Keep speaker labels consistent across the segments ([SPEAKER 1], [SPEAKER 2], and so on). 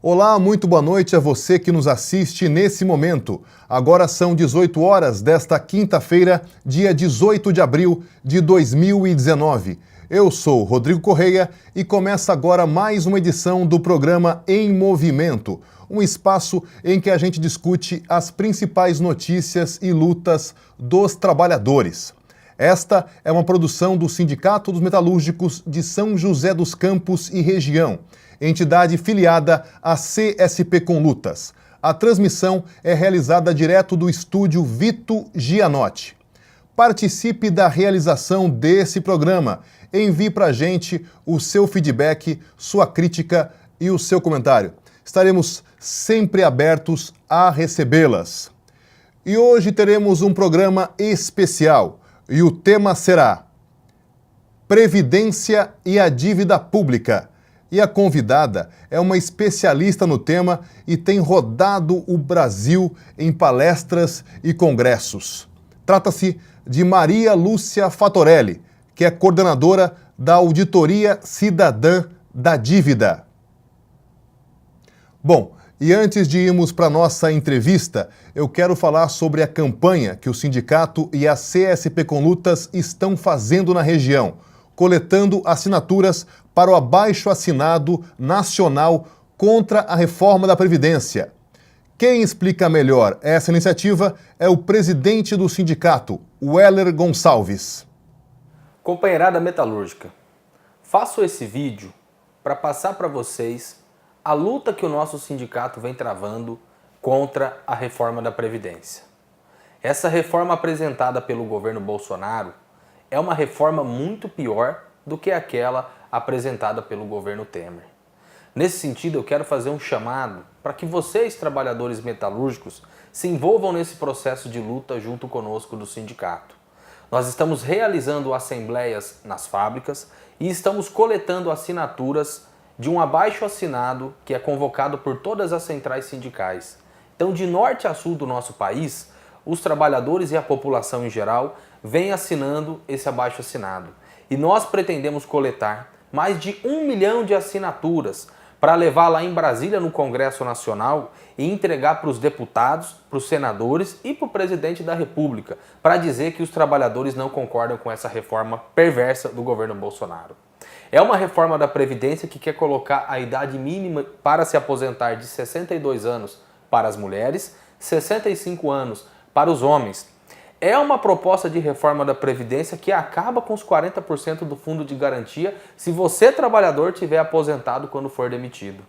[SPEAKER 1] Olá, muito boa noite a você que nos assiste nesse momento. Agora são 18 horas desta quinta-feira, dia 18 de abril de 2019. Eu sou Rodrigo Correia e começa agora mais uma edição do programa Em Movimento, um espaço em que a gente discute as principais notícias e lutas dos trabalhadores. Esta é uma produção do Sindicato dos Metalúrgicos de São José dos Campos e região, entidade filiada à CSP com Lutas. A transmissão é realizada direto do estúdio Vito Gianotti. Participe da realização desse programa. Envie para a gente o seu feedback, sua crítica e o seu comentário. Estaremos sempre abertos a recebê-las. E hoje teremos um programa especial e o tema será Previdência e a Dívida Pública. E a convidada é uma especialista no tema e tem rodado o Brasil em palestras e congressos. Trata-se de Maria Lúcia Fatorelli, que é coordenadora da Auditoria Cidadã da Dívida. Bom, e antes de irmos para a nossa entrevista, eu quero falar sobre a campanha que o sindicato e a CSP com Lutas estão fazendo na região, coletando assinaturas para o abaixo-assinado nacional contra a reforma da Previdência. Quem explica melhor essa iniciativa é o presidente do sindicato, Weller Gonçalves.
[SPEAKER 2] Companheirada metalúrgica, faço esse vídeo para passar para vocês a luta que o nosso sindicato vem travando contra a reforma da Previdência. Essa reforma apresentada pelo governo Bolsonaro é uma reforma muito pior do que aquela apresentada pelo governo Temer. Nesse sentido, eu quero fazer um chamado para que vocês, trabalhadores metalúrgicos, se envolvam nesse processo de luta junto conosco do sindicato. Nós estamos realizando assembleias nas fábricas e estamos coletando assinaturas de um abaixo-assinado que é convocado por todas as centrais sindicais. Então, de norte a sul do nosso país, os trabalhadores e a população em geral vêm assinando esse abaixo-assinado. E nós pretendemos coletar mais de 1 milhão de assinaturas para levar lá em Brasília, no Congresso Nacional, e entregar para os deputados, para os senadores e para o presidente da República, para dizer que os trabalhadores não concordam com essa reforma perversa do governo Bolsonaro. É uma reforma da Previdência que quer colocar a idade mínima para se aposentar de 62 anos para as mulheres, 65 anos para os homens. É uma proposta de reforma da Previdência que acaba com os 40% do fundo de garantia se você, trabalhador, tiver aposentado quando for demitido.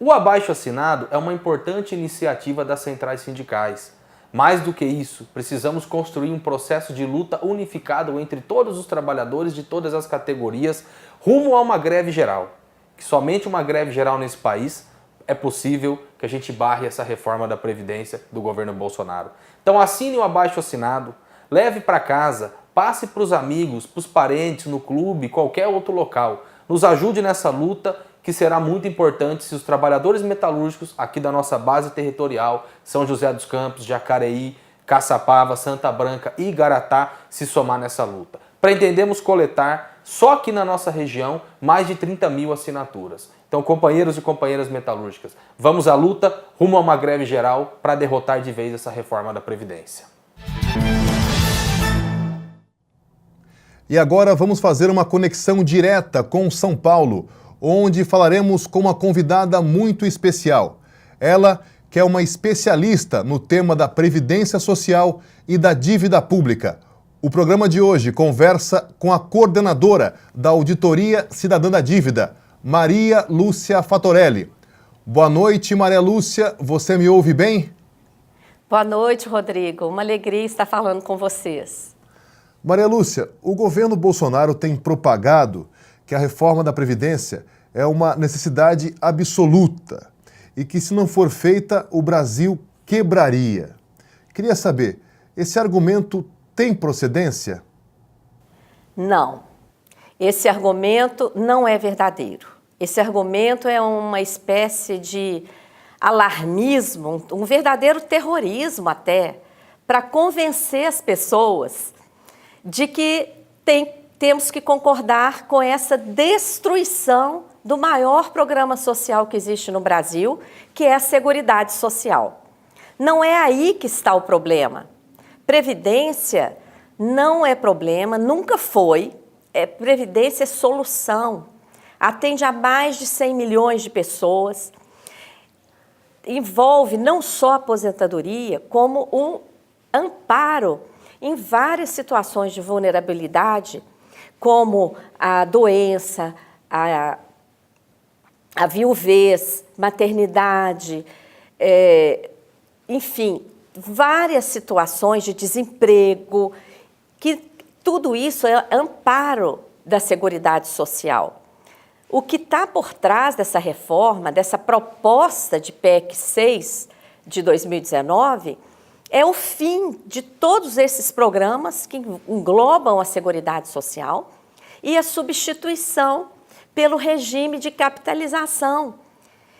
[SPEAKER 2] O abaixo-assinado é uma importante iniciativa das centrais sindicais. Mais do que isso, precisamos construir um processo de luta unificado entre todos os trabalhadores de todas as categorias rumo a uma greve geral. Que somente uma greve geral nesse país é possível que a gente barre essa reforma da Previdência do governo Bolsonaro. Então assine o abaixo-assinado, leve para casa, passe para os amigos, para os parentes, no clube, qualquer outro local. Nos ajude nessa luta que será muito importante se os trabalhadores metalúrgicos aqui da nossa base territorial, São José dos Campos, Jacareí, Caçapava, Santa Branca e Igaratá, se somar nessa luta. Pretendemos coletar, só aqui na nossa região, mais de 30 mil assinaturas. Então, companheiros e companheiras metalúrgicas, vamos à luta rumo a uma greve geral para derrotar de vez essa reforma da Previdência.
[SPEAKER 1] E agora vamos fazer uma conexão direta com São Paulo, onde falaremos com uma convidada muito especial. Ela, que é uma especialista no tema da Previdência Social e da Dívida Pública. O programa de hoje conversa com a coordenadora da Auditoria Cidadã da Dívida, Maria Lúcia Fatorelli. Boa noite, Maria Lúcia. Você me ouve bem?
[SPEAKER 3] Boa noite, Rodrigo. Uma alegria estar falando com vocês.
[SPEAKER 1] Maria Lúcia, o governo Bolsonaro tem propagado que a reforma da Previdência é uma necessidade absoluta e que, se não for feita, o Brasil quebraria. Queria saber, esse argumento tem procedência?
[SPEAKER 3] Não. Esse argumento não é verdadeiro. Esse argumento é uma espécie de alarmismo, um verdadeiro terrorismo até, para convencer as pessoas de que temos que concordar com essa destruição do maior programa social que existe no Brasil, que é a Seguridade Social. Não é aí que está o problema. Previdência não é problema, nunca foi. Previdência é solução. Atende a mais de 100 milhões de pessoas. Envolve não só a aposentadoria, como um amparo em várias situações de vulnerabilidade, como a doença, a viuvez, maternidade, enfim, várias situações de desemprego, que tudo isso é amparo da Seguridade Social. O que está por trás dessa reforma, dessa proposta de PEC 6 de 2019, é o fim de todos esses programas que englobam a Seguridade Social e a substituição pelo regime de capitalização,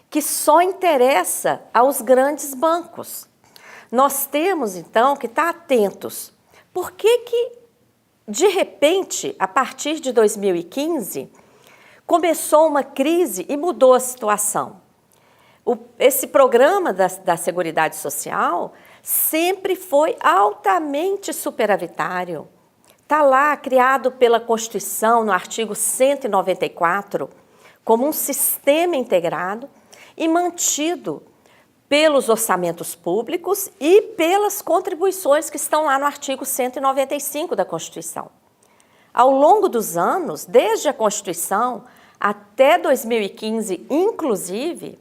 [SPEAKER 3] que só interessa aos grandes bancos. Nós temos, então, que estar atentos. Por que, de repente, a partir de 2015, começou uma crise e mudou a situação? Esse programa da Seguridade Social sempre foi altamente superavitário. Está lá, criado pela Constituição, no artigo 194, como um sistema integrado e mantido pelos orçamentos públicos e pelas contribuições que estão lá no artigo 195 da Constituição. Ao longo dos anos, desde a Constituição até 2015, inclusive,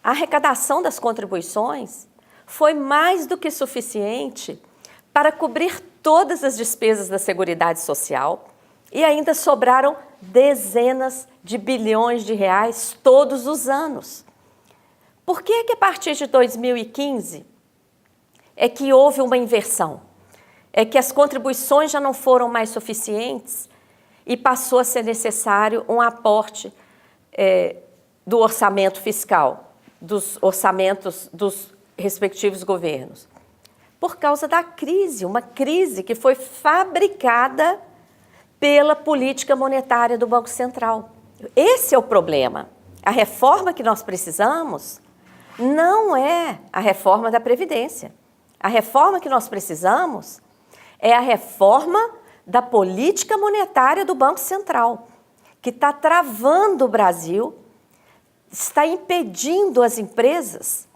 [SPEAKER 3] a arrecadação das contribuições foi mais do que suficiente para cobrir todas as despesas da Seguridade Social e ainda sobraram dezenas de bilhões de reais todos os anos. Por que a partir de 2015 é que houve uma inversão? É que as contribuições já não foram mais suficientes e passou a ser necessário um aporte do orçamento fiscal, dos orçamentos dos respectivos governos. Por causa da crise, uma crise que foi fabricada pela política monetária do Banco Central. Esse é o problema. A reforma que nós precisamos não é a reforma da Previdência. A reforma que nós precisamos é a reforma da política monetária do Banco Central, que está travando o Brasil, está impedindo as empresas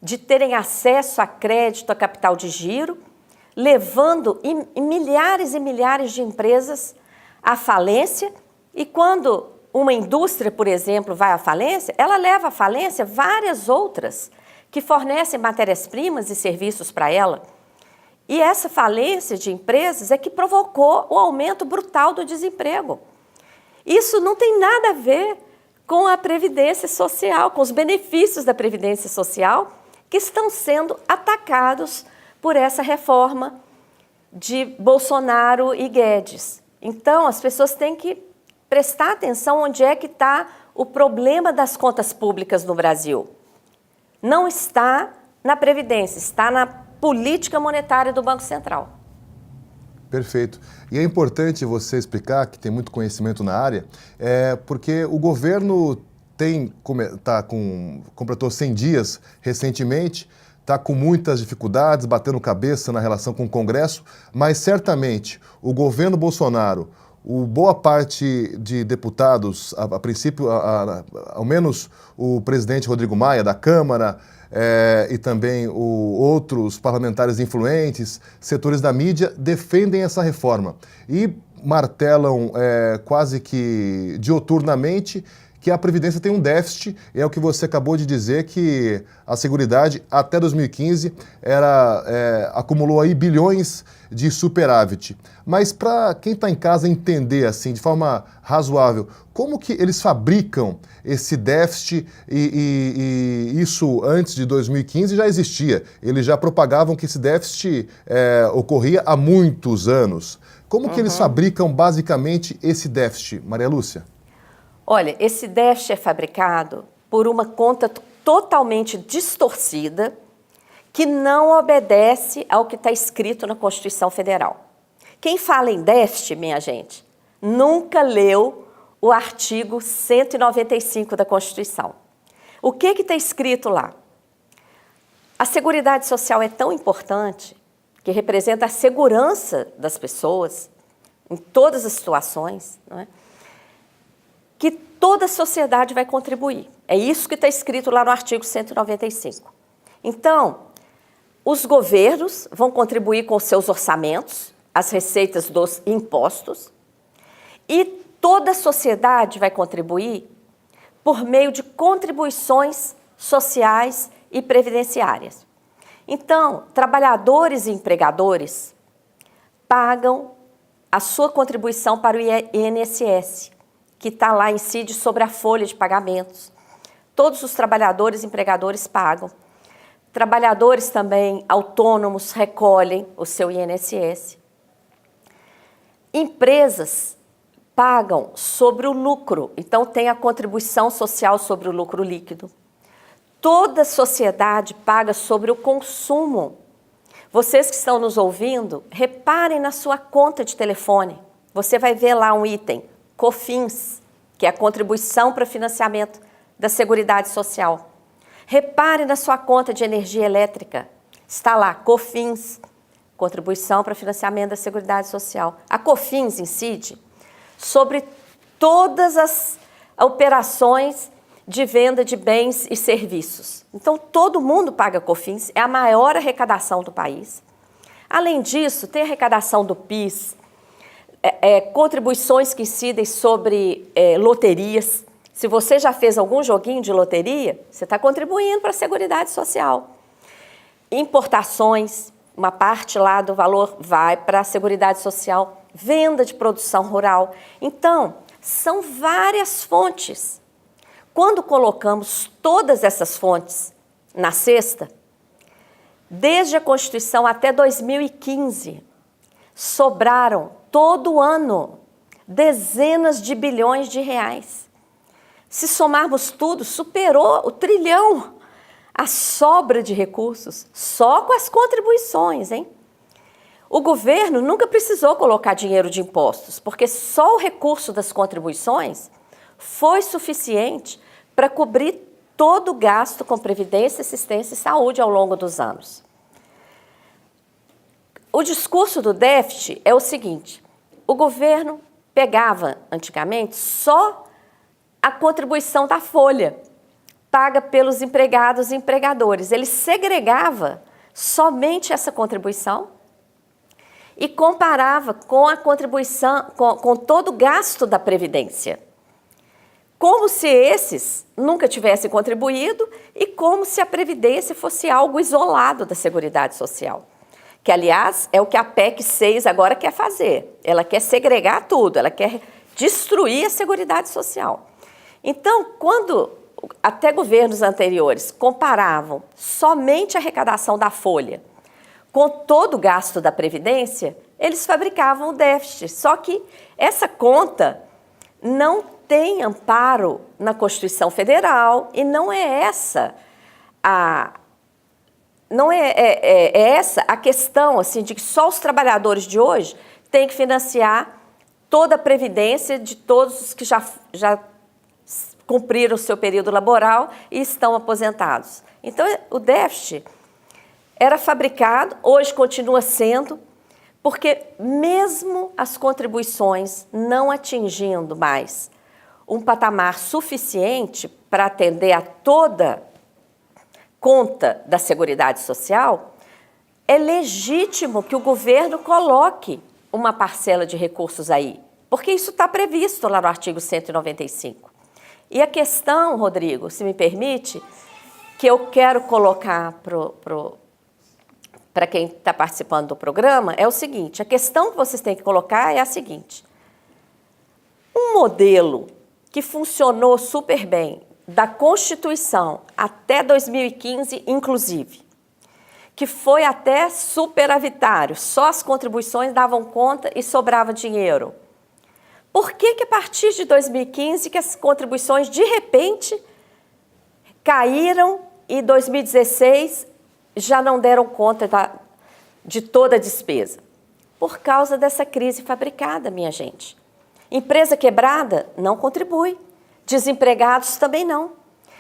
[SPEAKER 3] de terem acesso a crédito, a capital de giro, levando milhares e milhares de empresas à falência. E quando uma indústria, por exemplo, vai à falência, ela leva à falência várias outras que fornecem matérias-primas e serviços para ela. E essa falência de empresas é que provocou o aumento brutal do desemprego. Isso não tem nada a ver com a Previdência Social, com os benefícios da Previdência Social, que estão sendo atacados por essa reforma de Bolsonaro e Guedes. Então, as pessoas têm que prestar atenção onde é que está o problema das contas públicas no Brasil. Não está na Previdência, está na política monetária do Banco Central.
[SPEAKER 1] Perfeito. E é importante você explicar, que tem muito conhecimento na área, porque o governo completou 100 dias recentemente, está com muitas dificuldades, batendo cabeça na relação com o Congresso, mas certamente o governo Bolsonaro, boa parte de deputados, a princípio, ao menos o presidente Rodrigo Maia da Câmara, e também outros parlamentares influentes, setores da mídia, defendem essa reforma e martelam quase que dioturnamente que a Previdência tem um déficit, é o que você acabou de dizer, que a Seguridade até 2015 acumulou aí bilhões de superávit. Mas para quem está em casa entender assim, de forma razoável, como que eles fabricam esse déficit e isso antes de 2015 já existia? Eles já propagavam que esse déficit ocorria há muitos anos. Como que eles fabricam basicamente esse déficit, Maria Lúcia?
[SPEAKER 3] Olha, esse déficit é fabricado por uma conta totalmente distorcida que não obedece ao que está escrito na Constituição Federal. Quem fala em déficit, minha gente, nunca leu o artigo 195 da Constituição. O que está escrito lá? A Seguridade Social é tão importante que representa a segurança das pessoas em todas as situações, não é? Que toda a sociedade vai contribuir. É isso que está escrito lá no artigo 195. Então, os governos vão contribuir com seus orçamentos, as receitas dos impostos, e toda a sociedade vai contribuir por meio de contribuições sociais e previdenciárias. Então, trabalhadores e empregadores pagam a sua contribuição para o INSS, que está lá, incide sobre a folha de pagamentos. Todos os trabalhadores e empregadores pagam. Trabalhadores também autônomos recolhem o seu INSS. Empresas pagam sobre o lucro, então tem a contribuição social sobre o lucro líquido. Toda a sociedade paga sobre o consumo. Vocês que estão nos ouvindo, reparem na sua conta de telefone. Você vai ver lá um item, COFINS, que é a contribuição para financiamento da Seguridade Social. Repare na sua conta de energia elétrica. Está lá, COFINS, contribuição para financiamento da Seguridade Social. A COFINS incide sobre todas as operações de venda de bens e serviços. Então, todo mundo paga COFINS, é a maior arrecadação do país. Além disso, tem a arrecadação do PIS, contribuições que incidem sobre loterias. Se você já fez algum joguinho de loteria, você está contribuindo para a Seguridade Social. Importações, uma parte lá do valor vai para a Seguridade Social. Venda de produção rural. Então, são várias fontes. Quando colocamos todas essas fontes na cesta, desde a Constituição até 2015, sobraram todo ano dezenas de bilhões de reais. Se somarmos tudo, superou o trilhão a sobra de recursos, só com as contribuições, hein? O governo nunca precisou colocar dinheiro de impostos, porque só o recurso das contribuições foi suficiente para cobrir todo o gasto com previdência, assistência e saúde ao longo dos anos. O discurso do déficit é o seguinte: o governo pegava, antigamente, só a contribuição da folha, paga pelos empregados e empregadores. Ele segregava somente essa contribuição e comparava com a contribuição, com todo o gasto da Previdência. Como se esses nunca tivessem contribuído e como se a Previdência fosse algo isolado da Seguridade Social. Que, aliás, é o que a PEC 6 agora quer fazer. Ela quer segregar tudo, ela quer destruir a Seguridade Social. Então, quando até governos anteriores comparavam somente a arrecadação da folha com todo o gasto da Previdência, eles fabricavam o déficit. Só que essa conta não tem amparo na Constituição Federal e não é essa a questão assim, de que só os trabalhadores de hoje têm que financiar toda a Previdência de todos os que já cumpriram o seu período laboral e estão aposentados. Então, o déficit era fabricado, hoje continua sendo, porque mesmo as contribuições não atingindo mais um patamar suficiente para atender a toda conta da Seguridade Social, é legítimo que o governo coloque uma parcela de recursos aí, porque isso está previsto lá no artigo 195. E a questão, Rodrigo, se me permite, que eu quero colocar para quem está participando do programa, é o seguinte: a questão que vocês têm que colocar é a seguinte: um modelo que funcionou super bem da Constituição até 2015, inclusive, que foi até superavitário, só as contribuições davam conta e sobrava dinheiro. Por que a partir de 2015 que as contribuições, de repente, caíram e 2016 já não deram conta de toda a despesa? Por causa dessa crise fabricada, minha gente. Empresa quebrada não contribui. Desempregados também não.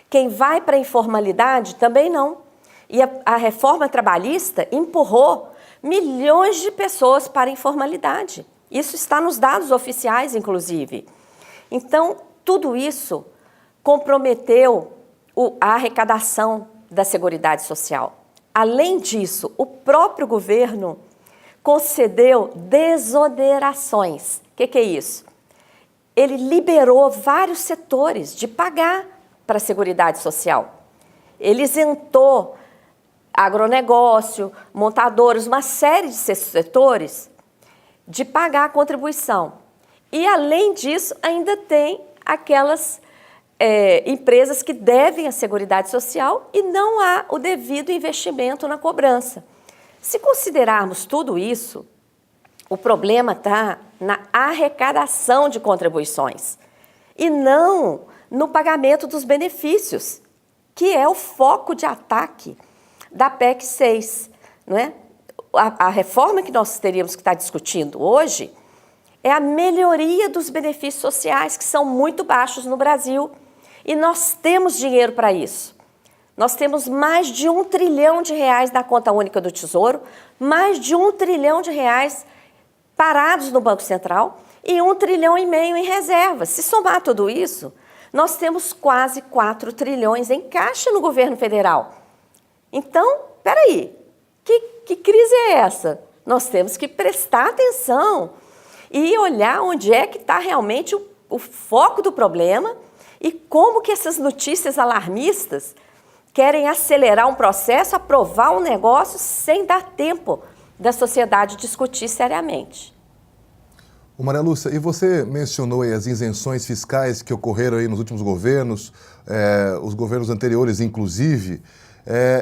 [SPEAKER 3] Quem vai para a informalidade também não. E a reforma trabalhista empurrou milhões de pessoas para a informalidade. Isso está nos dados oficiais, inclusive. Então, tudo isso comprometeu a arrecadação da Seguridade Social. Além disso, o próprio governo concedeu desonerações. O que é isso? Ele liberou vários setores de pagar para a Seguridade Social. Ele isentou agronegócio, montadores, uma série de setores de pagar a contribuição. E, além disso, ainda tem aquelas empresas que devem à Seguridade Social e não há o devido investimento na cobrança. Se considerarmos tudo isso, o problema está na arrecadação de contribuições e não no pagamento dos benefícios, que é o foco de ataque da PEC 6. Não é? A reforma que nós teríamos que estar discutindo hoje é a melhoria dos benefícios sociais, que são muito baixos no Brasil. E nós temos dinheiro para isso. Nós temos mais de R$1 trilhão na conta única do Tesouro, mais de R$1 trilhão parados no Banco Central e R$1,5 trilhão em reservas. Se somar tudo isso, nós temos quase 4 trilhões em caixa no governo federal. Então, peraí, que crise é essa? Nós temos que prestar atenção e olhar onde é que está realmente o foco do problema e como que essas notícias alarmistas querem acelerar um processo, aprovar um negócio sem dar tempo da sociedade discutir seriamente.
[SPEAKER 1] Maria Lúcia, e você mencionou aí as isenções fiscais que ocorreram aí nos últimos governos, os governos anteriores inclusive,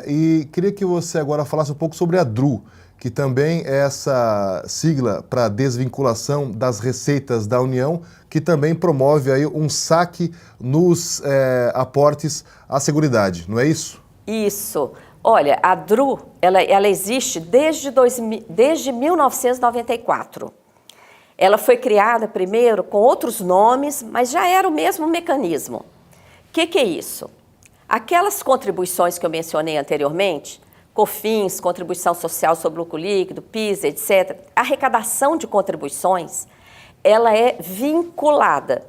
[SPEAKER 1] e queria que você agora falasse um pouco sobre a DRU, que também é essa sigla para desvinculação das receitas da União, que também promove aí um saque nos aportes à Seguridade, não é isso?
[SPEAKER 3] Isso. Olha, a DRU, ela existe desde 1994. Ela foi criada primeiro com outros nomes, mas já era o mesmo mecanismo. O que é isso? Aquelas contribuições que eu mencionei anteriormente, COFINS, Contribuição Social sobre Lucro Líquido, PIS, etc., a arrecadação de contribuições, ela é vinculada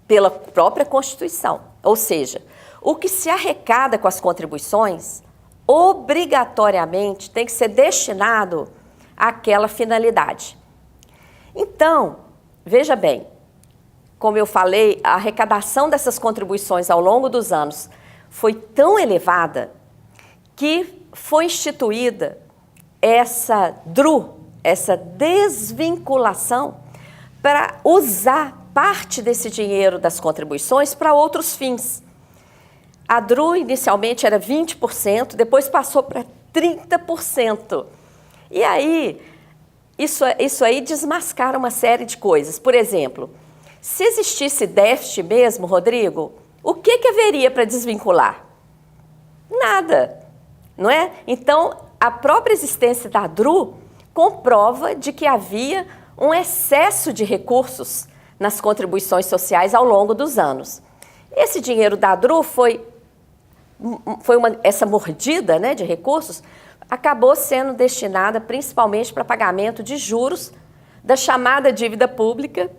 [SPEAKER 3] pela própria Constituição. Ou seja, o que se arrecada com as contribuições, obrigatoriamente tem que ser destinado àquela finalidade. Então, veja bem, como eu falei, a arrecadação dessas contribuições ao longo dos anos foi tão elevada que foi instituída essa DRU, essa desvinculação, para usar parte desse dinheiro das contribuições para outros fins. A DRU inicialmente era 20%, depois passou para 30%. E aí, isso aí desmascara uma série de coisas. Por exemplo, se existisse déficit mesmo, Rodrigo, o que haveria para desvincular? Nada, não é? Então, a própria existência da DRU comprova de que havia um excesso de recursos nas contribuições sociais ao longo dos anos. Esse dinheiro da DRU essa mordida, né, de recursos, acabou sendo destinada principalmente para pagamento de juros da chamada dívida pública,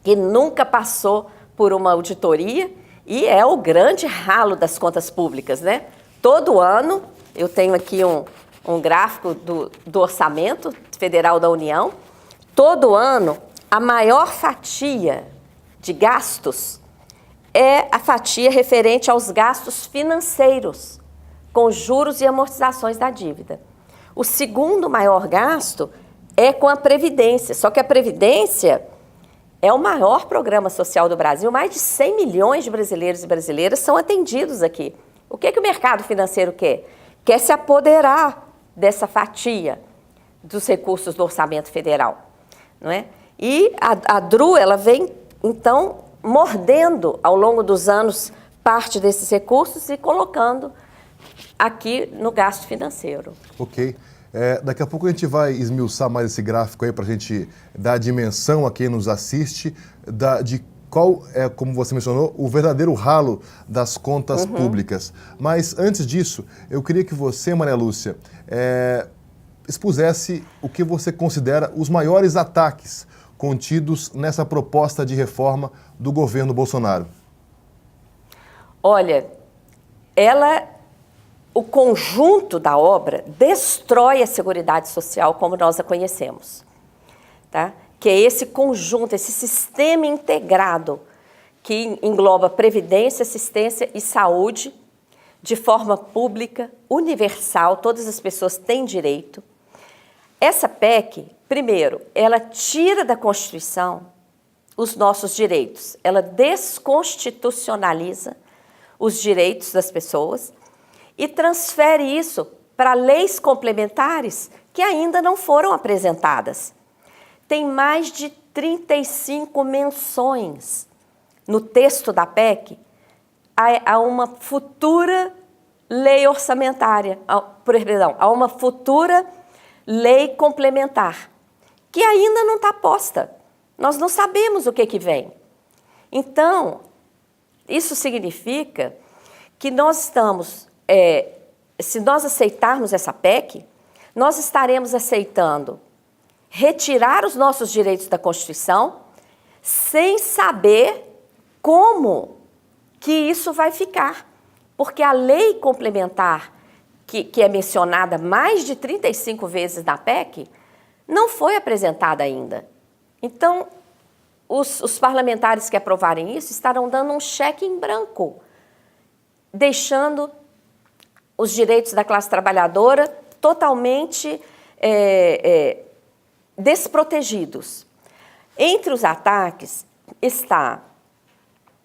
[SPEAKER 3] que nunca passou por uma auditoria e é o grande ralo das contas públicas, né? Todo ano, eu tenho aqui um gráfico do Orçamento Federal da União, todo ano a maior fatia de gastos é a fatia referente aos gastos financeiros, com juros e amortizações da dívida. O segundo maior gasto é com a Previdência, só que a Previdência é o maior programa social do Brasil, mais de 100 milhões de brasileiros e brasileiras são atendidos aqui. O que o mercado financeiro quer? Quer se apoderar dessa fatia dos recursos do orçamento federal, não é? E a DRU, ela vem, então, mordendo ao longo dos anos parte desses recursos e colocando aqui no gasto financeiro.
[SPEAKER 1] Ok. Daqui a pouco a gente vai esmiuçar mais esse gráfico aí para a gente dar a dimensão a quem nos assiste de qual é, como você mencionou, o verdadeiro ralo das contas públicas. Mas antes disso, eu queria que você, Maria Lúcia, expusesse o que você considera os maiores ataques contidos nessa proposta de reforma do governo Bolsonaro.
[SPEAKER 3] Olha, o conjunto da obra destrói a Seguridade Social como nós a conhecemos, tá? Que é esse conjunto, esse sistema integrado que engloba previdência, assistência e saúde de forma pública, universal, todas as pessoas têm direito. Essa PEC, primeiro, ela tira da Constituição os nossos direitos, ela desconstitucionaliza os direitos das pessoas e transfere isso para leis complementares que ainda não foram apresentadas. Tem mais de 35 menções no texto da PEC a uma futura lei orçamentária, a uma futura lei complementar, que ainda não está posta. Nós não sabemos o que vem. Então, isso significa que nós estamos, se nós aceitarmos essa PEC, nós estaremos aceitando retirar os nossos direitos da Constituição sem saber como que isso vai ficar. Porque a lei complementar, que é mencionada mais de 35 vezes na PEC, não foi apresentada ainda. Então, os parlamentares que aprovarem isso estarão dando um cheque em branco, deixando os direitos da classe trabalhadora totalmente desprotegidos. Entre os ataques está,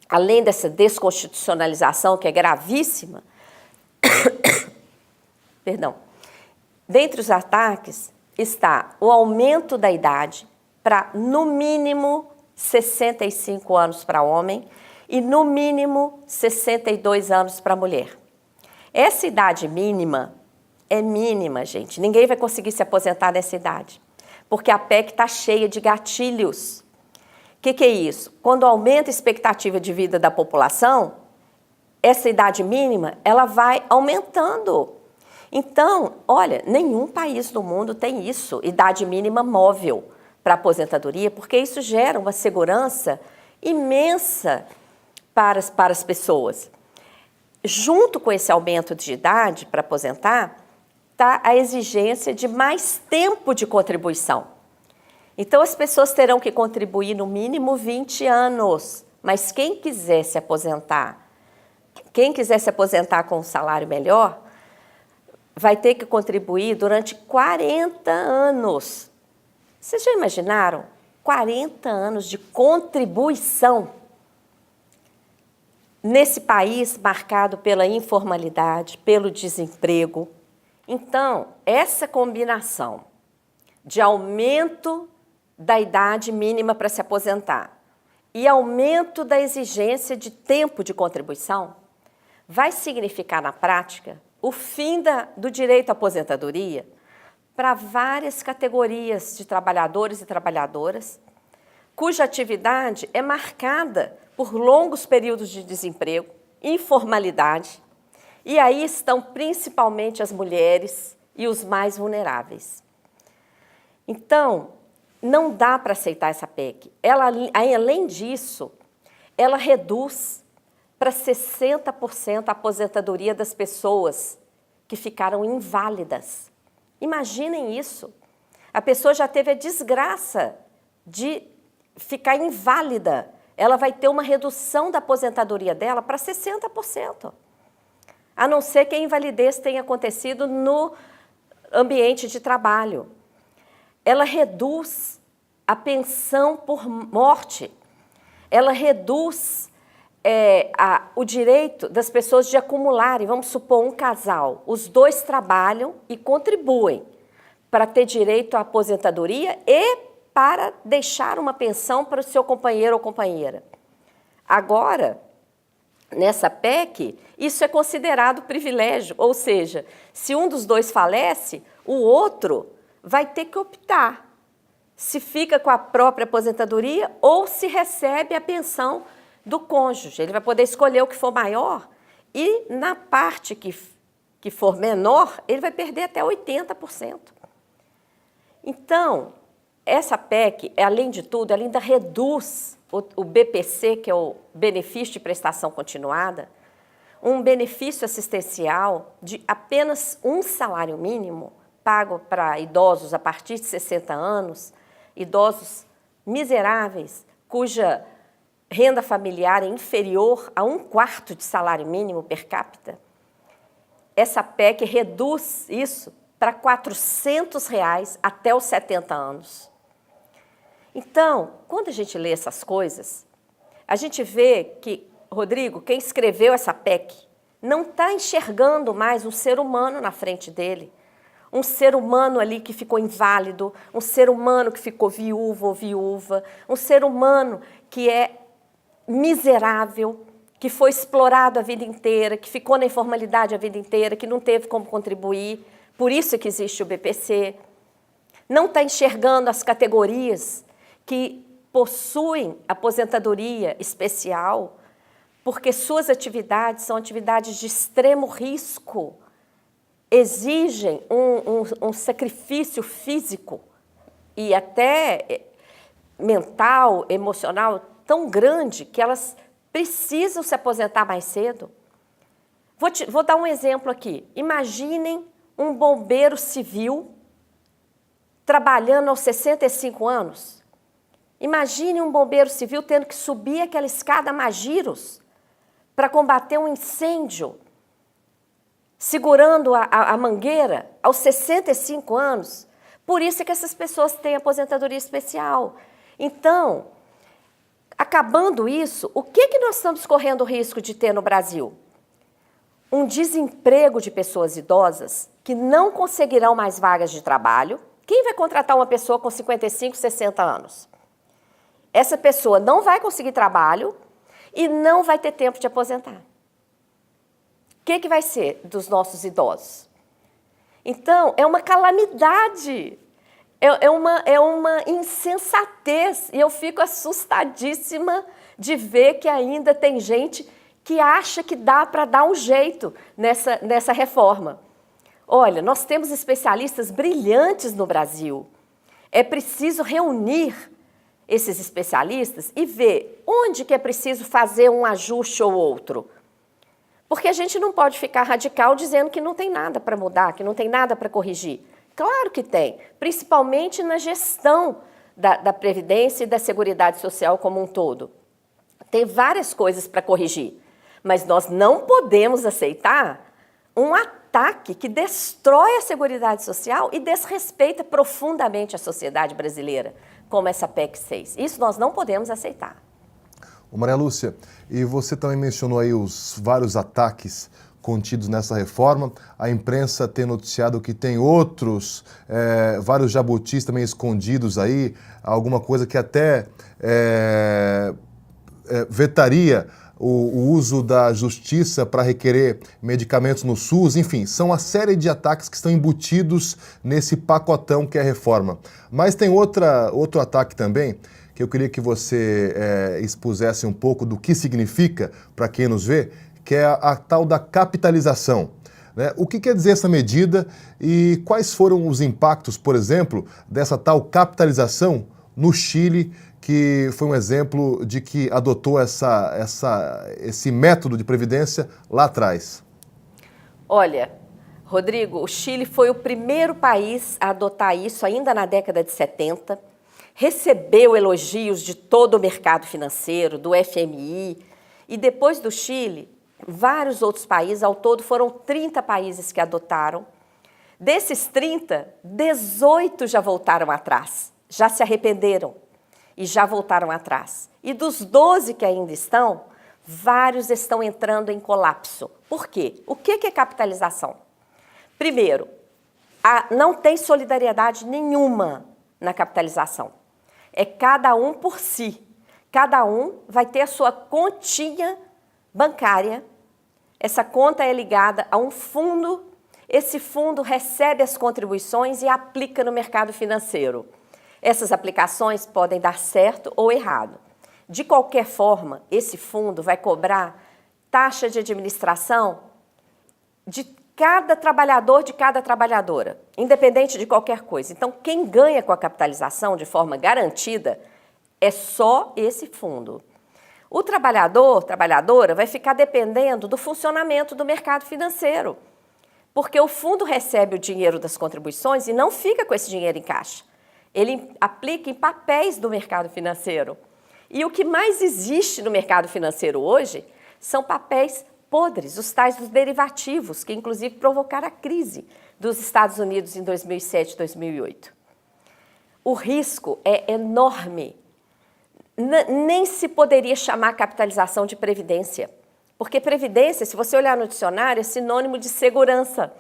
[SPEAKER 3] além dessa desconstitucionalização que é gravíssima, perdão, dentre os ataques está o aumento da idade para, no mínimo, 65 anos para homem e, no mínimo, 62 anos para mulher. Essa idade mínima é mínima, gente. Ninguém vai conseguir se aposentar nessa idade, porque a PEC está cheia de gatilhos. O que é isso? Quando aumenta a expectativa de vida da população, essa idade mínima ela vai aumentando. Então, olha, nenhum país do mundo tem isso, idade mínima móvel para aposentadoria, porque isso gera uma segurança imensa para as pessoas. Junto com esse aumento de idade para aposentar, está a exigência de mais tempo de contribuição. Então, as pessoas terão que contribuir no mínimo 20 anos, mas quem quiser se aposentar com um salário melhor, vai ter que contribuir durante 40 anos. Vocês já imaginaram? 40 anos de contribuição nesse país marcado pela informalidade, pelo desemprego. Então, essa combinação de aumento da idade mínima para se aposentar e aumento da exigência de tempo de contribuição vai significar, na prática, o fim do direito à aposentadoria para várias categorias de trabalhadores e trabalhadoras, cuja atividade é marcada por longos períodos de desemprego, informalidade, e aí estão principalmente as mulheres e os mais vulneráveis. Então, não dá para aceitar essa PEC. Ela, além disso, ela reduz para 60% a aposentadoria das pessoas que ficaram inválidas. Imaginem isso. A pessoa já teve a desgraça de ficar inválida. Ela vai ter uma redução da aposentadoria dela para 60%. A não ser que a invalidez tenha acontecido no ambiente de trabalho. Ela reduz a pensão por morte. Ela reduz o direito das pessoas de acumularem, vamos supor, um casal. Os dois trabalham e contribuem para ter direito à aposentadoria e para deixar uma pensão para o seu companheiro ou companheira. Agora, nessa PEC, isso é considerado privilégio, ou seja, se um dos dois falece, o outro vai ter que optar se fica com a própria aposentadoria ou se recebe a pensão do cônjuge. Ele vai poder escolher o que for maior e, na parte que for menor, ele vai perder até 80%. Então, essa PEC, além de tudo, ela ainda reduz o BPC, que é o benefício de prestação continuada, um benefício assistencial de apenas um salário mínimo, pago para idosos a partir de 60 anos, idosos miseráveis, cuja renda familiar é inferior a 1/4 de salário mínimo per capita. Essa PEC reduz isso para R$ 400 até os 70 anos. Então, quando a gente lê essas coisas, a gente vê que, Rodrigo, quem escreveu essa PEC, não está enxergando mais um ser humano na frente dele. Um ser humano ali que ficou inválido, um ser humano que ficou viúvo ou viúva, um ser humano que é miserável, que foi explorado a vida inteira, que ficou na informalidade a vida inteira, que não teve como contribuir, por isso é que existe o BPC. Não está enxergando as categorias que possuem aposentadoria especial, porque suas atividades são atividades de extremo risco, exigem um sacrifício físico e até mental, emocional, tão grande que elas precisam se aposentar mais cedo. Vou dar um exemplo aqui. Imaginem um bombeiro civil trabalhando aos 65 anos. Imagine um bombeiro civil tendo que subir aquela escada Magiros para combater um incêndio, segurando a mangueira aos 65 anos. Por isso é que essas pessoas têm aposentadoria especial. Então, acabando isso, o que nós estamos correndo o risco de ter no Brasil? Um desemprego de pessoas idosas que não conseguirão mais vagas de trabalho. Quem vai contratar uma pessoa com 55, 60 anos? Essa pessoa não vai conseguir trabalho e não vai ter tempo de aposentar. O que vai ser dos nossos idosos? Então, é uma calamidade, é uma insensatez, e eu fico assustadíssima de ver que ainda tem gente que acha que dá para dar um jeito nessa reforma. Olha, nós temos especialistas brilhantes no Brasil. É preciso reunir esses especialistas e ver onde que é preciso fazer um ajuste ou outro. Porque a gente não pode ficar radical dizendo que não tem nada para mudar, que não tem nada para corrigir. Claro que tem, principalmente na gestão da Previdência e da Seguridade Social como um todo. Tem várias coisas para corrigir, mas nós não podemos aceitar um ataque que destrói a Seguridade Social e desrespeita profundamente a sociedade brasileira, como essa PEC 6. Isso nós não podemos aceitar.
[SPEAKER 1] Maria Lúcia, e você também mencionou aí os vários ataques contidos nessa reforma. A imprensa tem noticiado que tem vários jabutis também escondidos aí, alguma coisa que até vetaria o uso da justiça para requerer medicamentos no SUS, enfim, são uma série de ataques que estão embutidos nesse pacotão que é a reforma. Mas tem outro ataque também, que eu queria que você expusesse um pouco do que significa para quem nos vê, que é a tal da capitalização. Né? O que quer dizer essa medida e quais foram os impactos, por exemplo, dessa tal capitalização no Chile, que foi um exemplo de que adotou esse método de previdência lá atrás?
[SPEAKER 3] Olha, Rodrigo, o Chile foi o primeiro país a adotar isso ainda na década de 70, recebeu elogios de todo o mercado financeiro, do FMI, e depois do Chile, vários outros países, ao todo foram 30 países que adotaram. Desses 30, 18 já voltaram atrás, já se arrependeram e já voltaram atrás. E dos 12 que ainda estão, vários estão entrando em colapso. Por quê? O que é capitalização? Primeiro, não tem solidariedade nenhuma na capitalização. É cada um por si. Cada um vai ter a sua continha bancária. Essa conta é ligada a um fundo. Esse fundo recebe as contribuições e aplica no mercado financeiro. Essas aplicações podem dar certo ou errado. De qualquer forma, esse fundo vai cobrar taxa de administração de cada trabalhador, de cada trabalhadora, independente de qualquer coisa. Então, quem ganha com a capitalização de forma garantida é só esse fundo. O trabalhador, trabalhadora, vai ficar dependendo do funcionamento do mercado financeiro, porque o fundo recebe o dinheiro das contribuições e não fica com esse dinheiro em caixa. Ele aplica em papéis do mercado financeiro. E o que mais existe no mercado financeiro hoje são papéis podres, os tais dos derivativos, que inclusive provocaram a crise dos Estados Unidos em 2007 e 2008. O risco é enorme. Nem se poderia chamar capitalização de previdência, porque previdência, se você olhar no dicionário, é sinônimo de segurança.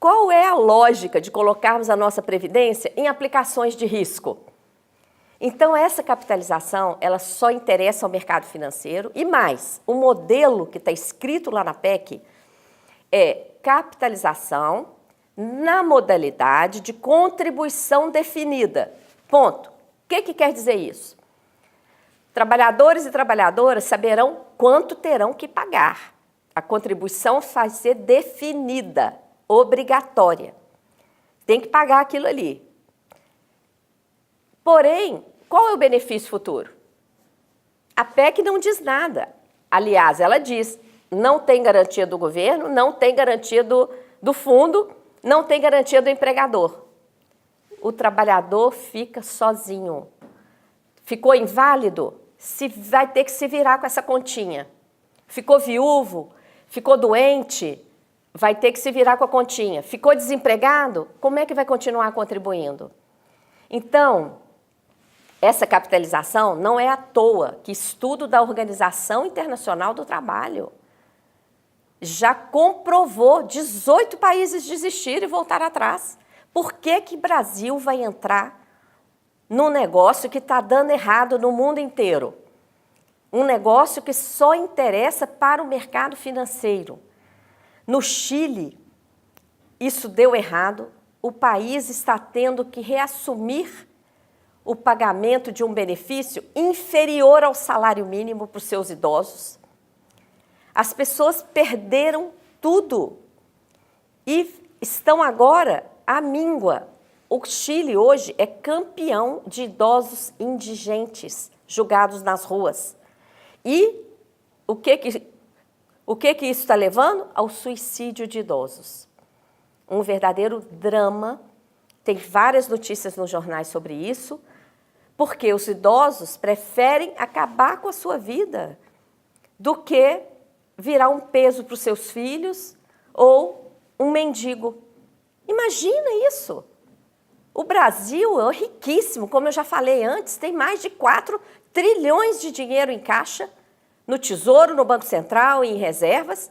[SPEAKER 3] Qual é a lógica de colocarmos a nossa previdência em aplicações de risco? Então, essa capitalização, ela só interessa ao mercado financeiro e mais, o modelo que está escrito lá na PEC é capitalização na modalidade de contribuição definida. Ponto. O que quer dizer isso? Trabalhadores e trabalhadoras saberão quanto terão que pagar. A contribuição vai ser definida, obrigatória. Tem que pagar aquilo ali. Porém, qual é o benefício futuro? A PEC não diz nada. Aliás, ela diz, não tem garantia do governo, não tem garantia do fundo, não tem garantia do empregador. O trabalhador fica sozinho. Ficou inválido? Vai ter que se virar com essa continha. Ficou viúvo? Ficou doente? Vai ter que se virar com a continha. Ficou desempregado? Como é que vai continuar contribuindo? Então, essa capitalização não é à toa, que estudo da Organização Internacional do Trabalho já comprovou 18 países desistirem e voltar atrás. Por que que o Brasil vai entrar num negócio que está dando errado no mundo inteiro? Um negócio que só interessa para o mercado financeiro. No Chile, isso deu errado, o país está tendo que reassumir o pagamento de um benefício inferior ao salário mínimo para os seus idosos. As pessoas perderam tudo e estão agora à míngua. O Chile hoje é campeão de idosos indigentes julgados nas ruas. E o que isso está levando? Ao suicídio de idosos. Um verdadeiro drama. Tem várias notícias nos jornais sobre isso, porque os idosos preferem acabar com a sua vida do que virar um peso para os seus filhos ou um mendigo. Imagina isso! O Brasil é riquíssimo, como eu já falei antes, tem mais de 4 trilhões de dinheiro em caixa, no Tesouro, no Banco Central e em reservas.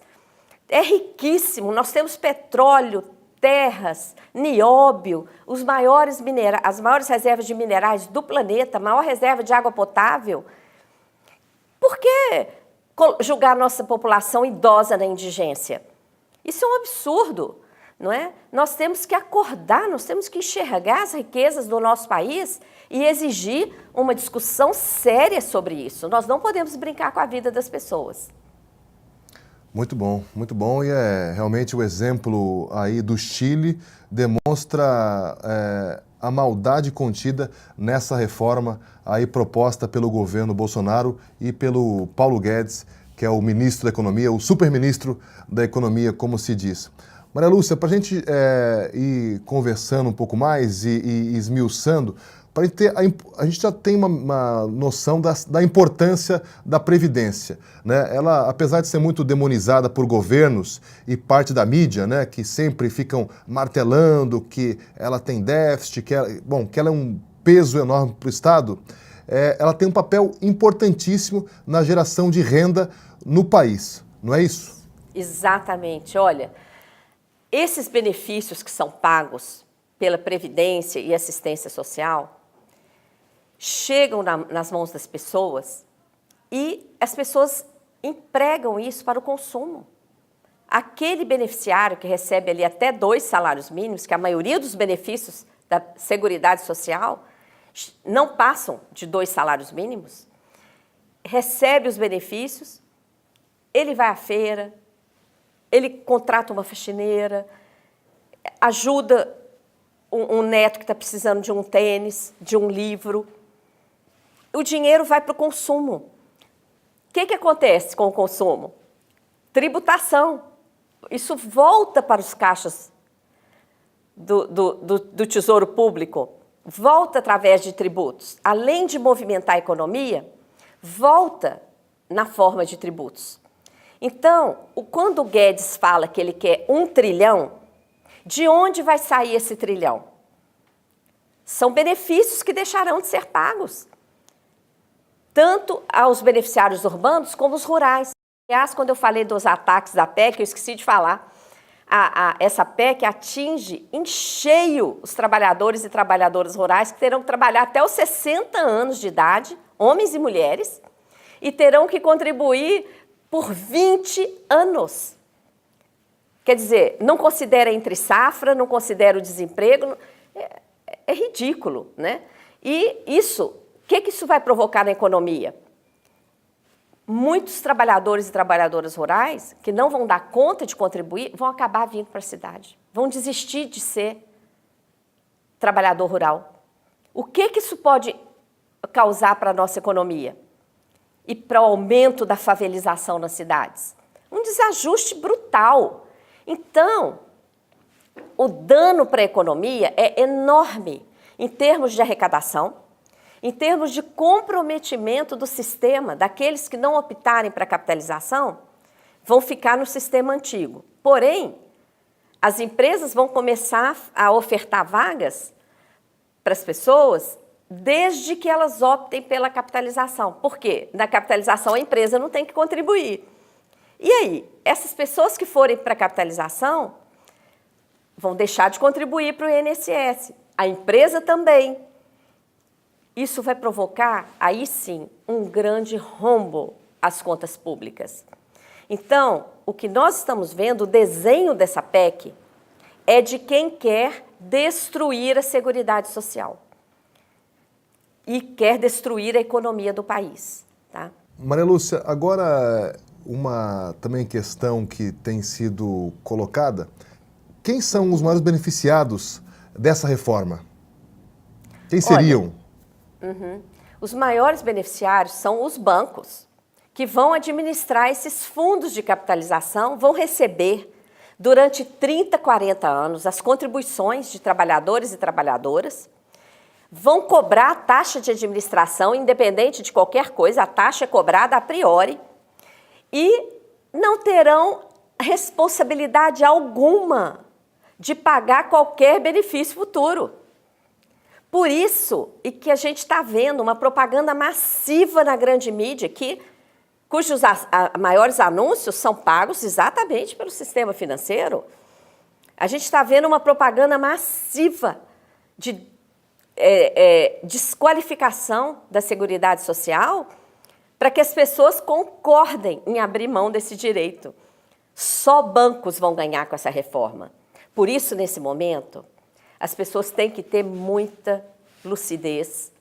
[SPEAKER 3] É riquíssimo, nós temos petróleo, terras, nióbio, as maiores reservas de minerais do planeta, a maior reserva de água potável. Por que julgar a nossa população idosa na indigência? Isso é um absurdo, não é? Nós temos que acordar, nós temos que enxergar as riquezas do nosso país e exigir uma discussão séria sobre isso. Nós não podemos brincar com a vida das pessoas.
[SPEAKER 1] Muito bom, e realmente o exemplo aí do Chile demonstra a maldade contida nessa reforma aí proposta pelo governo Bolsonaro e pelo Paulo Guedes, que é o ministro da Economia, o superministro da Economia, como se diz. Maria Lúcia, para a gente ir conversando um pouco mais e esmiuçando, a gente já tem uma noção da importância da Previdência, né? Ela, apesar de ser muito demonizada por governos e parte da mídia, né, que sempre ficam martelando que ela tem déficit, que ela é um peso enorme para o Estado, ela tem um papel importantíssimo na geração de renda no país, não é isso?
[SPEAKER 3] Exatamente. Olha, esses benefícios que são pagos pela Previdência e assistência social chegam nas mãos das pessoas e as pessoas empregam isso para o consumo. Aquele beneficiário que recebe ali até 2 salários mínimos, que a maioria dos benefícios da Seguridade Social não passam de 2 salários mínimos, recebe os benefícios, ele vai à feira, ele contrata uma faxineira, ajuda um neto que está precisando de um tênis, de um livro. O dinheiro vai para o consumo. O que acontece com o consumo? Tributação. Isso volta para os caixas do Tesouro Público, volta através de tributos. Além de movimentar a economia, volta na forma de tributos. Então, quando o Guedes fala que ele quer 1 trilhão, de onde vai sair esse trilhão? São benefícios que deixarão de ser pagos, tanto aos beneficiários urbanos como os rurais. Aliás, quando eu falei dos ataques da PEC, eu esqueci de falar, essa PEC atinge em cheio os trabalhadores e trabalhadoras rurais que terão que trabalhar até os 60 anos de idade, homens e mulheres, e terão que contribuir por 20 anos. Quer dizer, não considera entre safra, não considera o desemprego, é ridículo, né? E isso, o que isso vai provocar na economia? Muitos trabalhadores e trabalhadoras rurais que não vão dar conta de contribuir vão acabar vindo para a cidade, vão desistir de ser trabalhador rural. O que isso pode causar para a nossa economia e para o aumento da favelização nas cidades? Um desajuste brutal. Então, o dano para a economia é enorme em termos de arrecadação, em termos de comprometimento do sistema, daqueles que não optarem para a capitalização, vão ficar no sistema antigo. Porém, as empresas vão começar a ofertar vagas para as pessoas desde que elas optem pela capitalização. Por quê? Na capitalização a empresa não tem que contribuir. E aí, essas pessoas que forem para a capitalização vão deixar de contribuir para o INSS. A empresa também. Isso vai provocar, aí sim, um grande rombo às contas públicas. Então, o que nós estamos vendo, o desenho dessa PEC, é de quem quer destruir a Seguridade Social e quer destruir a economia do país. Tá?
[SPEAKER 1] Maria Lúcia, agora uma também questão que tem sido colocada, quem são os maiores beneficiados dessa reforma? Quem seriam?
[SPEAKER 3] Os maiores beneficiários são os bancos, que vão administrar esses fundos de capitalização, vão receber durante 30, 40 anos as contribuições de trabalhadores e trabalhadoras, vão cobrar a taxa de administração, independente de qualquer coisa, a taxa é cobrada a priori, e não terão responsabilidade alguma de pagar qualquer benefício futuro. Por isso, e que a gente está vendo uma propaganda massiva na grande mídia, cujos maiores anúncios são pagos exatamente pelo sistema financeiro, a gente está vendo uma propaganda massiva de desqualificação da Seguridade Social para que as pessoas concordem em abrir mão desse direito. Só bancos vão ganhar com essa reforma. Por isso, nesse momento, as pessoas têm que ter muita lucidez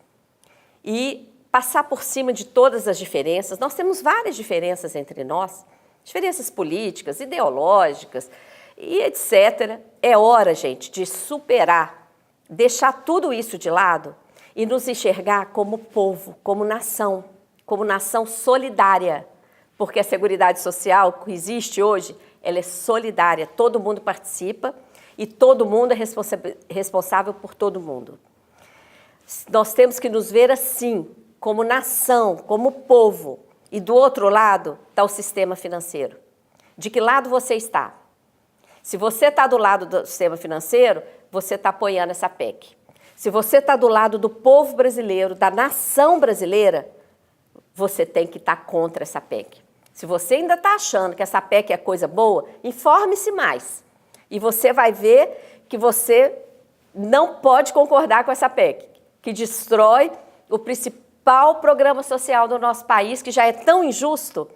[SPEAKER 3] e passar por cima de todas as diferenças. Nós temos várias diferenças entre nós, diferenças políticas, ideológicas e etc. É hora, gente, de superar, deixar tudo isso de lado e nos enxergar como povo, como nação solidária. Porque a Seguridade Social que existe hoje, ela é solidária, todo mundo participa e todo mundo é responsável por todo mundo. Nós temos que nos ver assim, como nação, como povo. E do outro lado está o sistema financeiro. De que lado você está? Se você está do lado do sistema financeiro, você está apoiando essa PEC. Se você está do lado do povo brasileiro, da nação brasileira, você tem que estar contra essa PEC. Se você ainda está achando que essa PEC é coisa boa, informe-se mais. E você vai ver que você não pode concordar com essa PEC, que destrói o principal programa social do nosso país, que já é tão injusto,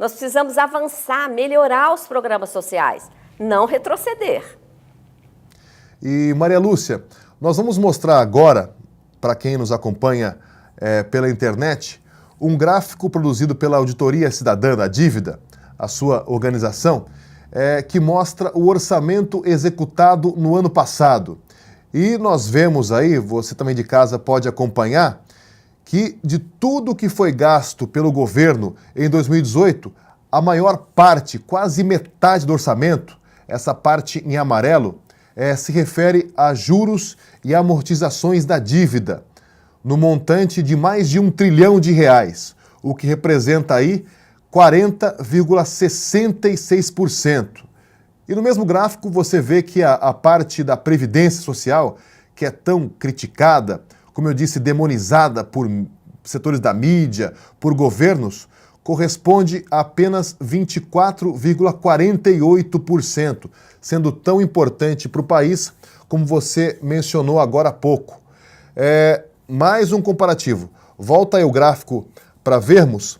[SPEAKER 3] Nós precisamos avançar, melhorar os programas sociais, não retroceder.
[SPEAKER 1] E Maria Lúcia, nós vamos mostrar agora, para quem nos acompanha pela internet, um gráfico produzido pela Auditoria Cidadã da Dívida, a sua organização, que mostra o orçamento executado no ano passado. E nós vemos aí, você também de casa pode acompanhar, que de tudo que foi gasto pelo governo em 2018, a maior parte, quase metade do orçamento, essa parte em amarelo, se refere a juros e amortizações da dívida, no montante de mais de R$1 trilhão, o que representa aí 40,66%. E no mesmo gráfico você vê que a parte da Previdência Social, que é tão criticada, como eu disse, demonizada por setores da mídia, por governos, corresponde a apenas 24,48%, sendo tão importante para o país como você mencionou agora há pouco. Mais um comparativo. Volta aí o gráfico para vermos.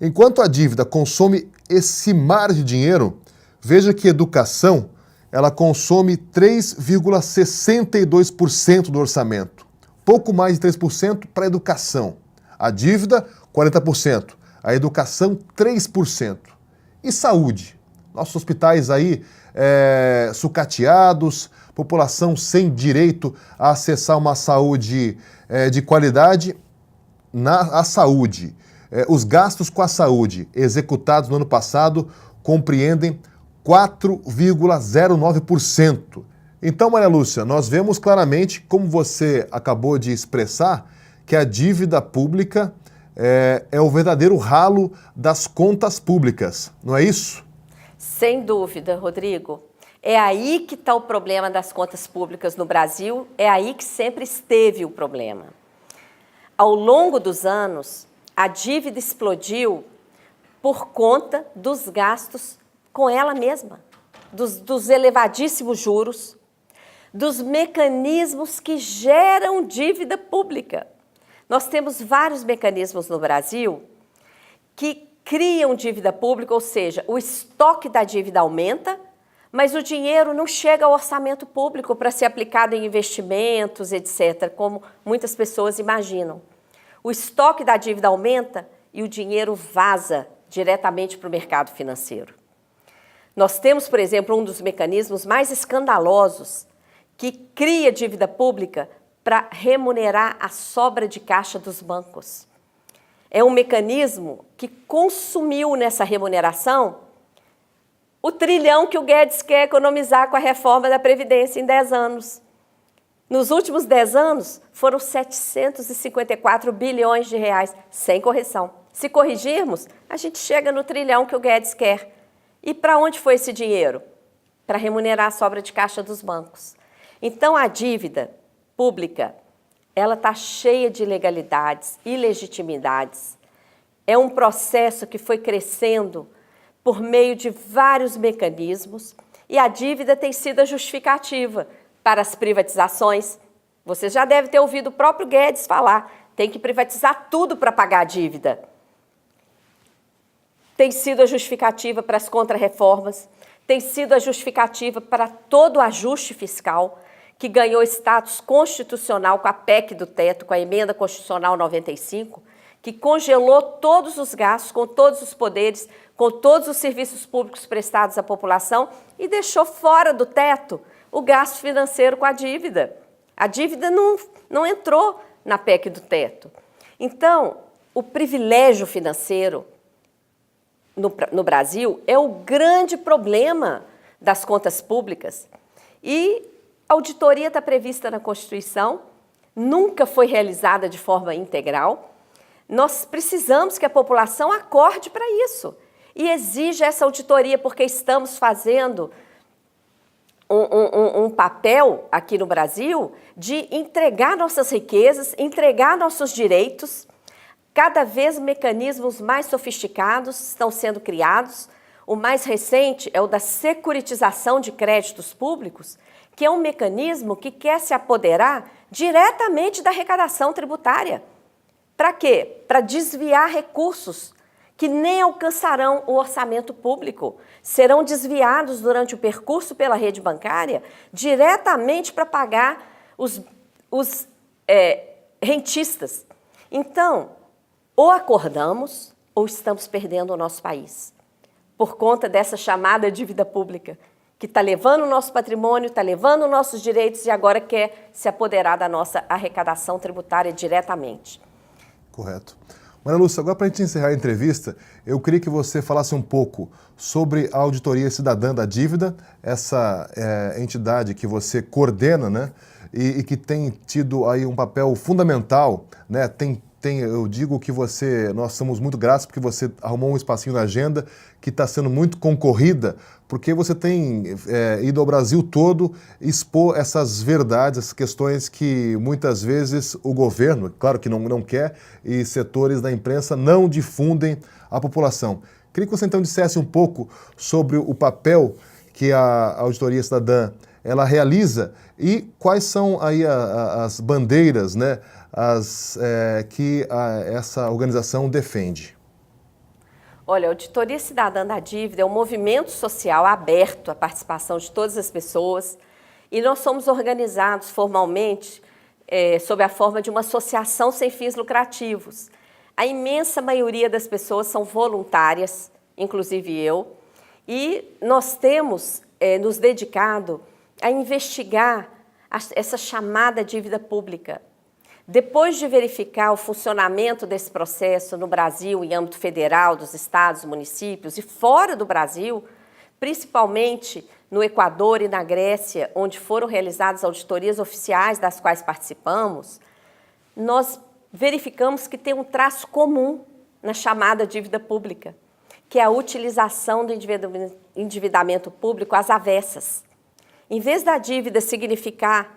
[SPEAKER 1] Enquanto a dívida consome esse mar de dinheiro, veja que educação, ela consome 3,62% do orçamento. Pouco mais de 3% para a educação. A dívida, 40%. A educação, 3%. E saúde? Nossos hospitais aí sucateados, população sem direito a acessar uma saúde de qualidade. A saúde, os gastos com a saúde executados no ano passado compreendem 4,09%. Então, Maria Lúcia, nós vemos claramente, como você acabou de expressar, que a dívida pública é o verdadeiro ralo das contas públicas, não é isso?
[SPEAKER 3] Sem dúvida, Rodrigo. É aí que está o problema das contas públicas no Brasil, é aí que sempre esteve o problema. Ao longo dos anos, a dívida explodiu por conta dos gastos com ela mesma, dos elevadíssimos juros, dos mecanismos que geram dívida pública. Nós temos vários mecanismos no Brasil que criam dívida pública, ou seja, o estoque da dívida aumenta, mas o dinheiro não chega ao orçamento público para ser aplicado em investimentos, etc., como muitas pessoas imaginam. O estoque da dívida aumenta e o dinheiro vaza diretamente para o mercado financeiro. Nós temos, por exemplo, um dos mecanismos mais escandalosos que cria dívida pública para remunerar a sobra de caixa dos bancos. É um mecanismo que consumiu nessa remuneração o trilhão que o Guedes quer economizar com a reforma da Previdência em 10 anos. Nos últimos 10 anos, foram 754 bilhões de reais, sem correção. Se corrigirmos, a gente chega no trilhão que o Guedes quer. E para onde foi esse dinheiro? Para remunerar a sobra de caixa dos bancos. Então, a dívida pública, ela está cheia de ilegalidades, ilegitimidades. É um processo que foi crescendo por meio de vários mecanismos e a dívida tem sido a justificativa para as privatizações. Você já deve ter ouvido o próprio Guedes falar, tem que privatizar tudo para pagar a dívida. Tem sido a justificativa para as contrarreformas, tem sido a justificativa para todo o ajuste fiscal, que ganhou status constitucional com a PEC do teto, com a Emenda Constitucional 95, que congelou todos os gastos, com todos os poderes, com todos os serviços públicos prestados à população e deixou fora do teto o gasto financeiro com a dívida. A dívida não entrou na PEC do teto. Então, o privilégio financeiro no Brasil é o grande problema das contas públicas. E a auditoria está prevista na Constituição, nunca foi realizada de forma integral. Nós precisamos que a população acorde para isso e exija essa auditoria, porque estamos fazendo um papel aqui no Brasil de entregar nossas riquezas, entregar nossos direitos. Cada vez mecanismos mais sofisticados estão sendo criados. O mais recente é o da securitização de créditos públicos, que é um mecanismo que quer se apoderar diretamente da arrecadação tributária. Para quê? Para desviar recursos que nem alcançarão o orçamento público, serão desviados durante o percurso pela rede bancária diretamente para pagar os rentistas. Então, ou acordamos ou estamos perdendo o nosso país, por conta dessa chamada dívida pública, que está levando o nosso patrimônio, está levando os nossos direitos e agora quer se apoderar da nossa arrecadação tributária diretamente.
[SPEAKER 1] Correto. Maria Lúcia, agora para a gente encerrar a entrevista, eu queria que você falasse um pouco sobre a Auditoria Cidadã da Dívida, essa entidade que você coordena, né, e que tem tido aí um papel fundamental, né, eu digo que nós somos muito gratos porque você arrumou um espacinho na agenda que está sendo muito concorrida, porque você tem ido ao Brasil todo expor essas verdades, essas questões que muitas vezes o governo, claro que não quer, e setores da imprensa não difundem à população. Queria que você então dissesse um pouco sobre o papel que a Auditoria Cidadã ela realiza e quais são aí as bandeiras, né, que essa organização defende.
[SPEAKER 3] Olha, a Auditoria Cidadã da Dívida é um movimento social aberto à participação de todas as pessoas e nós somos organizados formalmente sob a forma de uma associação sem fins lucrativos. A imensa maioria das pessoas são voluntárias, inclusive eu, e nós temos nos dedicado a investigar essa chamada dívida pública. Depois de verificar o funcionamento desse processo no Brasil, em âmbito federal, dos estados, municípios e fora do Brasil, principalmente no Equador e na Grécia, onde foram realizadas auditorias oficiais das quais participamos, nós verificamos que tem um traço comum na chamada dívida pública, que é a utilização do endividamento público às avessas. Em vez da dívida significar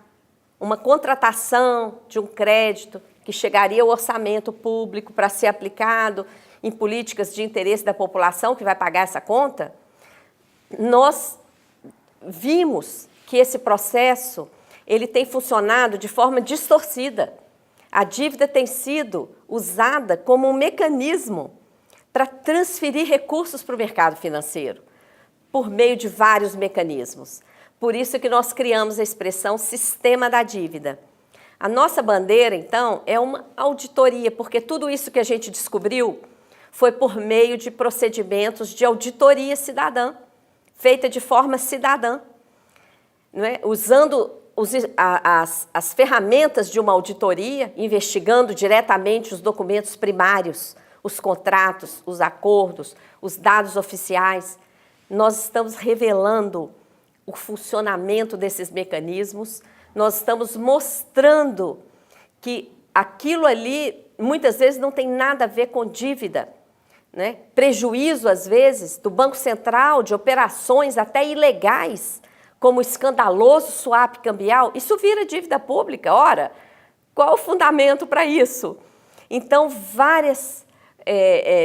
[SPEAKER 3] uma contratação de um crédito que chegaria ao orçamento público para ser aplicado em políticas de interesse da população que vai pagar essa conta, nós vimos que esse processo ele tem funcionado de forma distorcida. A dívida tem sido usada como um mecanismo para transferir recursos para o mercado financeiro, por meio de vários mecanismos. Por isso que nós criamos a expressão sistema da dívida. A nossa bandeira, então, é uma auditoria, porque tudo isso que a gente descobriu foi por meio de procedimentos de auditoria cidadã, feita de forma cidadã, não é? Usando as ferramentas de uma auditoria, investigando diretamente os documentos primários, os contratos, os acordos, os dados oficiais. Nós estamos revelando o funcionamento desses mecanismos, nós estamos mostrando que aquilo ali, muitas vezes, não tem nada a ver com dívida, né? Prejuízo, às vezes, do Banco Central, de operações até ilegais, como o escandaloso swap cambial, isso vira dívida pública. Ora, qual o fundamento para isso? Então, várias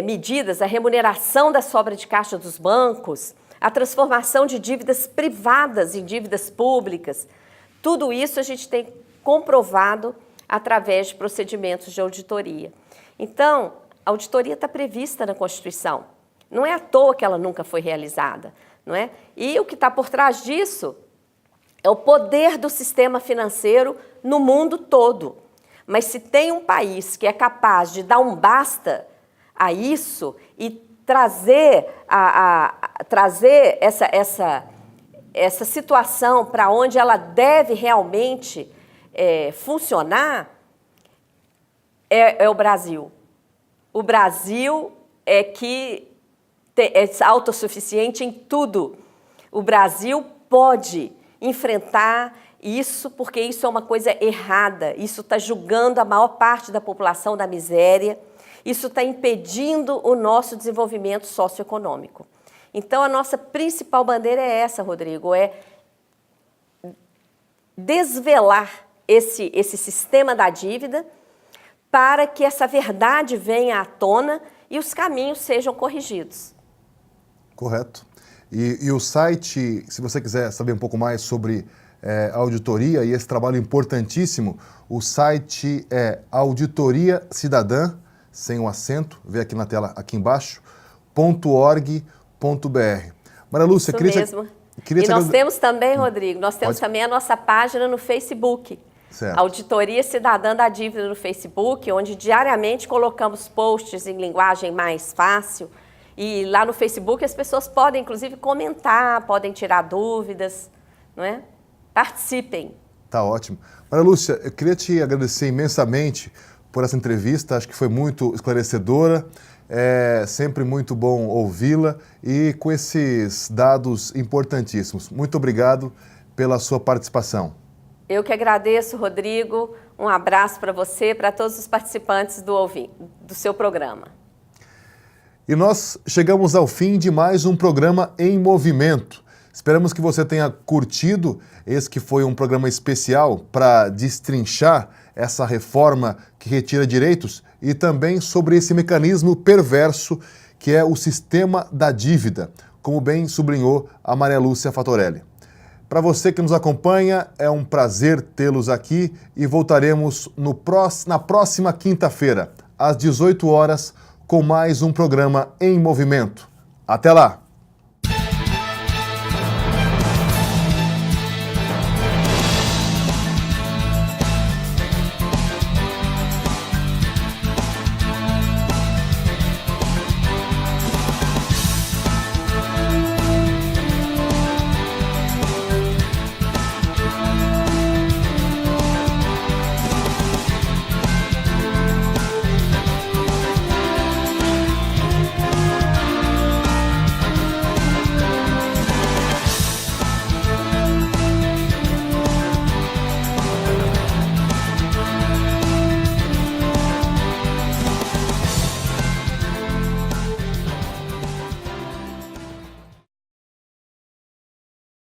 [SPEAKER 3] medidas, a remuneração da sobra de caixa dos bancos, a transformação de dívidas privadas em dívidas públicas, tudo isso a gente tem comprovado através de procedimentos de auditoria. Então, a auditoria está prevista na Constituição. Não é à toa que ela nunca foi realizada, não é? E o que está por trás disso é o poder do sistema financeiro no mundo todo. Mas se tem um país que é capaz de dar um basta a isso e trazer essa situação para onde ela deve realmente funcionar, é o Brasil. O Brasil é que é autossuficiente em tudo. O Brasil pode enfrentar isso porque isso é uma coisa errada. Isso está julgando a maior parte da população da miséria. Isso está impedindo o nosso desenvolvimento socioeconômico. Então, a nossa principal bandeira é essa, Rodrigo, é desvelar esse sistema da dívida para que essa verdade venha à tona e os caminhos sejam corrigidos. Correto.
[SPEAKER 1] E o site, se você quiser saber um pouco mais sobre a auditoria e esse trabalho importantíssimo, o site é Auditoria Cidadã, sem o acento, vê aqui na tela, aqui embaixo, .org.br. Maria Lúcia,
[SPEAKER 3] Isso
[SPEAKER 1] queria
[SPEAKER 3] mesmo.
[SPEAKER 1] queria
[SPEAKER 3] E
[SPEAKER 1] te
[SPEAKER 3] nós
[SPEAKER 1] agrade-
[SPEAKER 3] temos também, Rodrigo, nós temos também a nossa página no Facebook.
[SPEAKER 1] Certo.
[SPEAKER 3] Auditoria Cidadã da Dívida no Facebook, onde diariamente colocamos posts em linguagem mais fácil. E lá no Facebook as pessoas podem, inclusive, comentar, podem tirar dúvidas, não é? Participem.
[SPEAKER 1] Tá ótimo. Maria Lúcia, eu queria te agradecer imensamente por essa entrevista, acho que foi muito esclarecedora, é sempre muito bom ouvi-la e com esses dados importantíssimos. Muito obrigado pela sua participação.
[SPEAKER 3] Eu que agradeço, Rodrigo. Um abraço para você, para todos os participantes do seu programa.
[SPEAKER 1] E nós chegamos ao fim de mais um programa Em Movimento. Esperamos que você tenha curtido. Esse que foi um programa especial para destrinchar essa reforma que retira direitos e também sobre esse mecanismo perverso que é o sistema da dívida, como bem sublinhou a Maria Lúcia Fatorelli. Para você que nos acompanha, é um prazer tê-los aqui e voltaremos na próxima quinta-feira, às 18 horas, com mais um programa Em Movimento. Até lá!